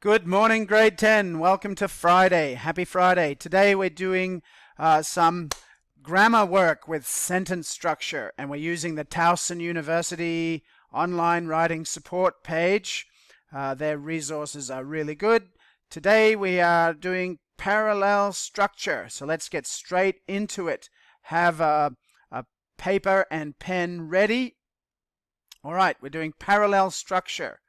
Good morning, grade 10. Welcome to Friday. Happy Friday. Today we're doing some grammar work with sentence structure, and we're using the Towson University online writing support page. Their resources are really good. Today we are doing parallel structure, so let's get straight into it. Have a paper and pen ready. All right, we're doing parallel structure.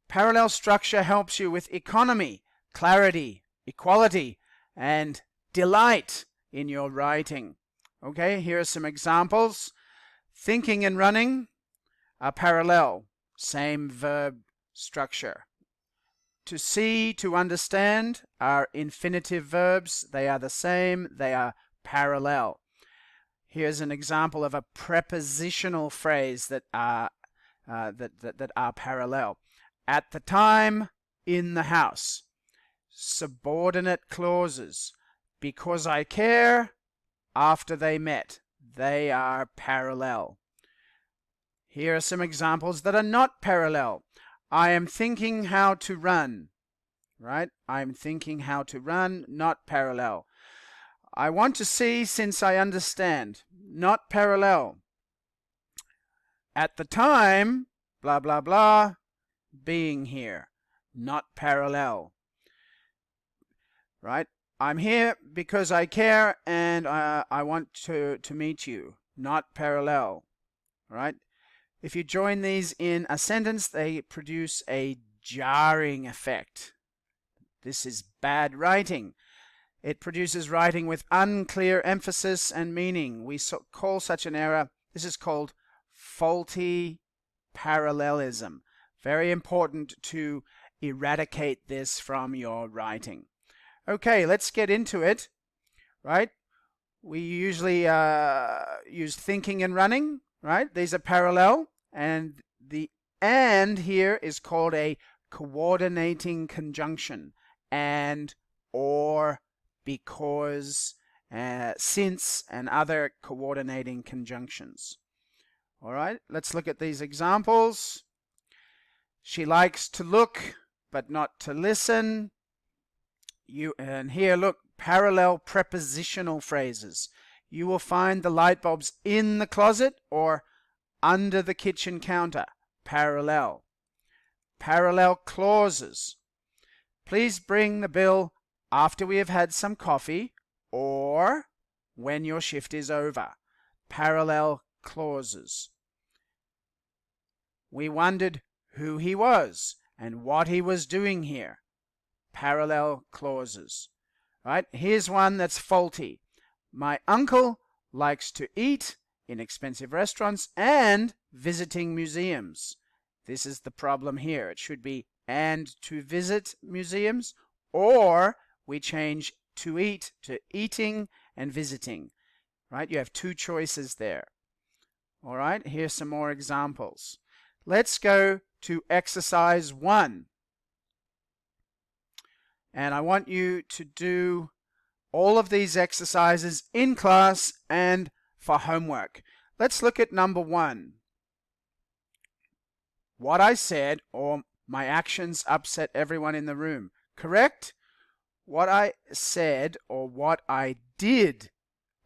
Parallel structure helps you with economy, clarity, equality, and delight in your writing. Okay, here are some examples. Thinking and running are parallel, same verb structure. To see, to understand are infinitive verbs. They are the same, they are parallel. Here's an example of a prepositional phrase that are parallel. At the time, in the house. Subordinate clauses. Because I care, after they met. They are parallel. Here are some examples that are not parallel. I am thinking how to run. Right? I'm thinking how to run, not parallel. I want to see since I understand. Not parallel. At the time, blah, blah, blah. Being here, not parallel. Right? I'm here because I care and I want to meet you, not parallel. Right? If you join these in a sentence, they produce a jarring effect. This is bad writing. It produces writing with unclear emphasis and meaning. We call such an error, this is called faulty parallelism. Very important to eradicate this from your writing. Okay, let's get into it. Right? We usually use thinking and running. Right? These are parallel. And the and here is called a coordinating conjunction. And, or, because, since, and other coordinating conjunctions. All right, let's look at these examples. She likes to look, but not to listen. And here, look, parallel prepositional phrases. You will find the light bulbs in the closet or under the kitchen counter. Parallel. Parallel clauses. Please bring the bill after we have had some coffee or when your shift is over. Parallel clauses. We wondered who he was and what he was doing here. Parallel clauses. Right? Here's one that's faulty. My uncle likes to eat in expensive restaurants and visiting museums. This is the problem here. It should be and to visit museums, or we change to eat to eating and visiting. Right? You have two choices there. All right, here's some more examples. Let's go to exercise 1. And I want you to do all of these exercises in class and for homework. Let's look at number 1. What I said or my actions upset everyone in the room. Correct? What I said or what I did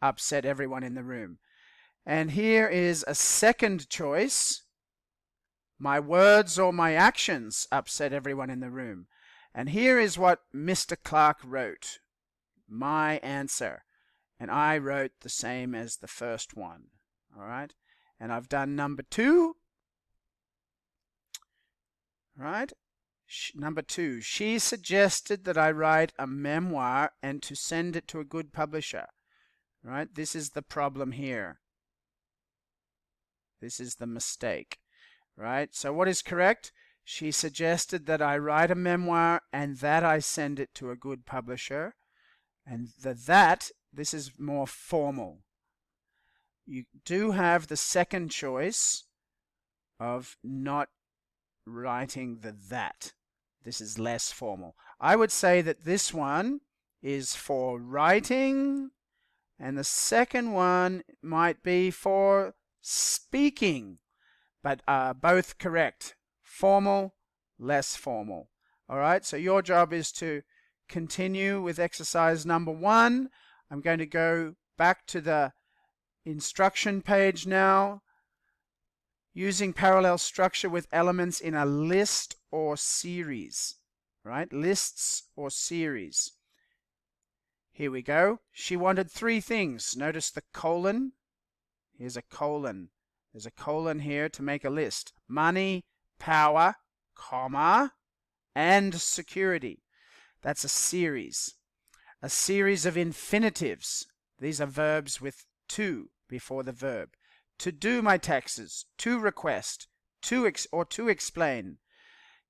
upset everyone in the room. And here is a second choice. My words or my actions upset everyone in the room. And here is what Mr. Clark wrote. My answer. And I wrote the same as the first one. All right? And I've done number 2. Right? Number 2. She suggested that I write a memoir and to send it to a good publisher. Right? This is the problem here. This is the mistake. Right? So what is correct? She suggested that I write a memoir and that I send it to a good publisher. And this is more formal. You do have the second choice of not writing the that. This is less formal. I would say that this one is for writing, and the second one might be for speaking. But both correct. Formal, less formal. All right, so your job is to continue with exercise number 1. I'm going to go back to the instruction page now. Using parallel structure with elements in a list or series, right? Lists or series. Here we go. She wanted 3 things. Notice the colon. Here's a colon. There's a colon here to make a list. Money, power, comma, and security. That's a series. A series of infinitives. These are verbs with to before the verb. To do my taxes, to request, to explain.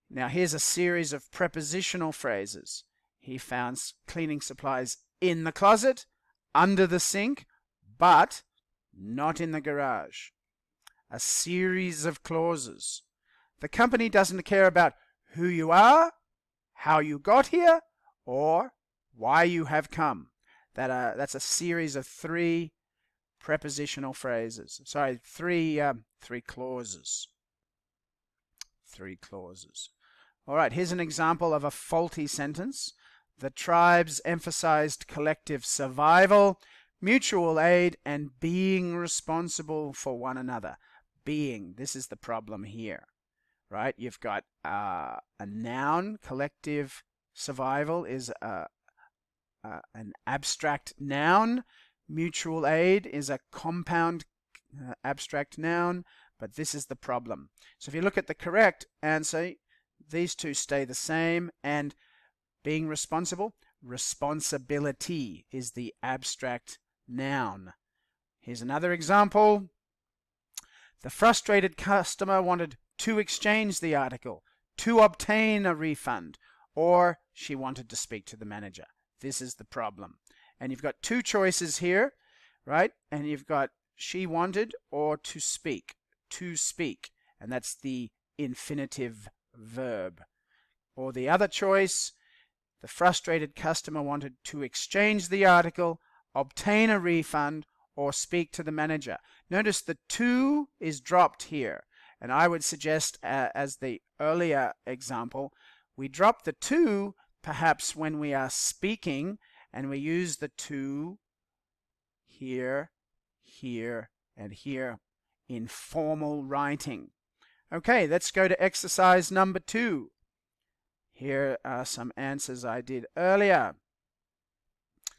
Now here's a series of prepositional phrases. He found cleaning supplies in the closet, under the sink, but not in the garage. A series of clauses. The company doesn't care about who you are, how you got here, or why you have come. That's a series of 3 prepositional phrases. Sorry, 3 clauses. 3 clauses. All right, here's an example of a faulty sentence. The tribes emphasized collective survival, mutual aid, and being responsible for one another. Being, this is the problem here, right? You've got a noun. Collective survival is an abstract noun. Mutual aid is a compound abstract noun, but this is the problem. So if you look at the correct answer, these 2 stay the same, and being responsible, responsibility is the abstract noun. Here's another example. The frustrated customer wanted to exchange the article, to obtain a refund, or she wanted to speak to the manager. This is the problem. And you've got 2 choices here, right? And you've got she wanted or to speak. To speak. And that's the infinitive verb. Or the other choice, the frustrated customer wanted to exchange the article, obtain a refund, or speak to the manager. Notice the to is dropped here. And I would suggest, as the earlier example, we drop the to perhaps when we are speaking, and we use the to here, here, and here in formal writing. Okay, let's go to exercise number 2. Here are some answers I did earlier.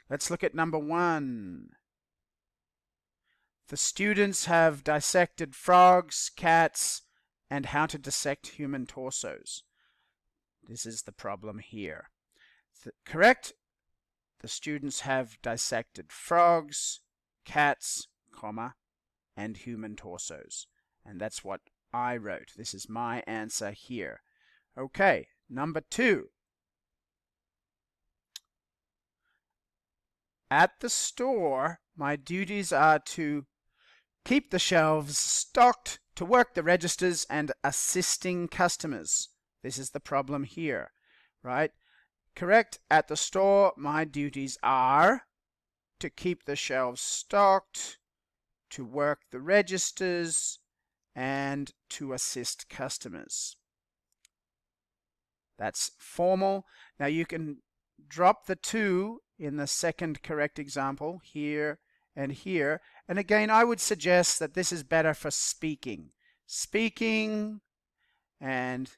Let's look at number 1. The students have dissected frogs, cats, and how to dissect human torsos. This is the problem here. Correct? The students have dissected frogs, cats, comma, and human torsos. And that's what I wrote. This is my answer here. Okay, number 2. At the store, my duties are to keep the shelves stocked, to work the registers, and assisting customers. This is the problem here, right? Correct. At the store, my duties are to keep the shelves stocked, to work the registers, and to assist customers. That's formal. Now you can drop the to in the second correct example, here and here. And again, I would suggest that this is better for speaking. Speaking and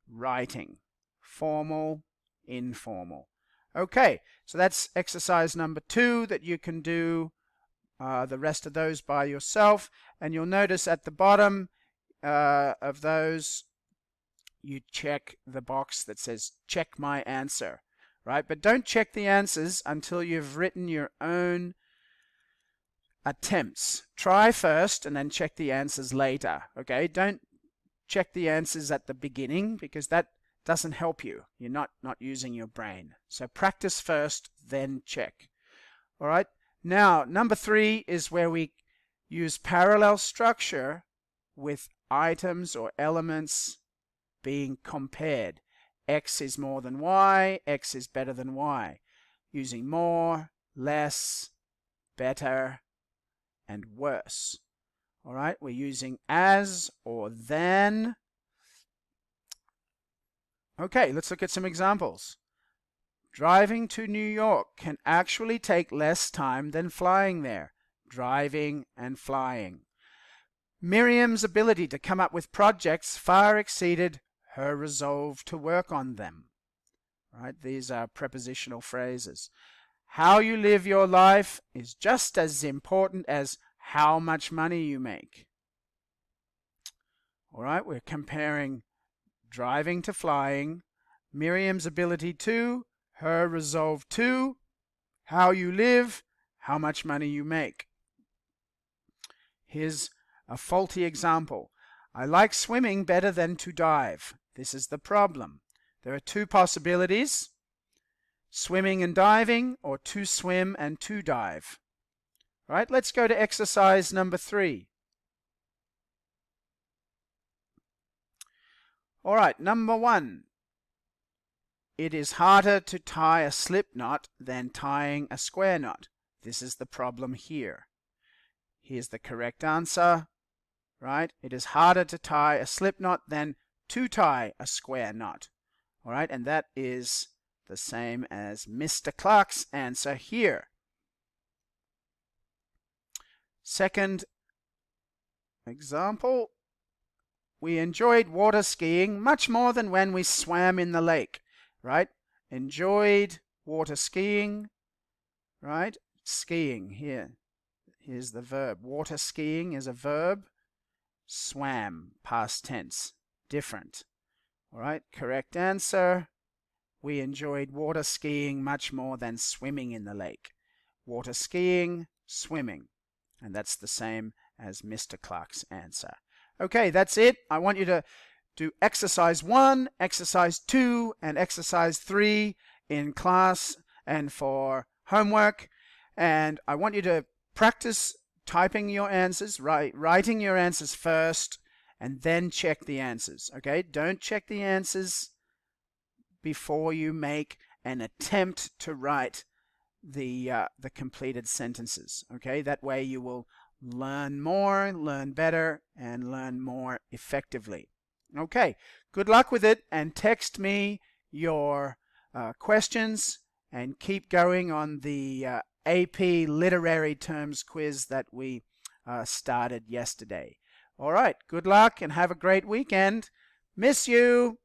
writing. Formal, informal. Okay, so that's exercise number 2 that you can do the rest of those by yourself. And you'll notice at the bottom of those, you check the box that says check my answer, right? But don't check the answers until you've written your own attempts. Try first and then check the answers later, okay? Don't check the answers at the beginning, because that doesn't help you. You're not using your brain. So practice first, then check. All right? Now, number 3 is where we use parallel structure with items or elements being compared. X is more than Y, X is better than Y. Using more, less, better, and worse. All right? We're using as or than. Okay, let's look at some examples. Driving to New York can actually take less time than flying there. Driving and flying. Miriam's ability to come up with projects far exceeded her resolve to work on them. Right? These are prepositional phrases. How you live your life is just as important as how much money you make. All right, we're comparing driving to flying, Miriam's ability to, her resolve to, how you live, how much money you make. Here's a faulty example. I like swimming better than to dive. This is the problem. There are two possibilities, swimming and diving, or to swim and to dive. Right, let's go to exercise number 3. All right, number 1. It is harder to tie a slip knot than tying a square knot. This is the problem here. Here's the correct answer. Right? It is harder to tie a slip knot than to tie a square knot. All right, and that is the same as Mr. Clark's answer here. Second example, we enjoyed water skiing much more than when we swam in the lake. Right? Enjoyed water skiing. Right? Skiing here. Here's the verb. Water skiing is a verb. Swam, past tense. Different. All right? Correct answer. We enjoyed water skiing much more than swimming in the lake. Water skiing, swimming. And that's the same as Mr. Clark's answer. Okay, that's it. I want you to do exercise 1, exercise 2, and exercise 3 in class and for homework. And I want you to practice typing your answers, writing your answers first, and then check the answers. Okay, don't check the answers before you make an attempt to write the completed sentences. Okay, that way you will learn more, learn better, and learn more effectively. Okay, good luck with it, and text me your questions, and keep going on the AP Literary Terms quiz that we started yesterday. All right, good luck and have a great weekend. Miss you.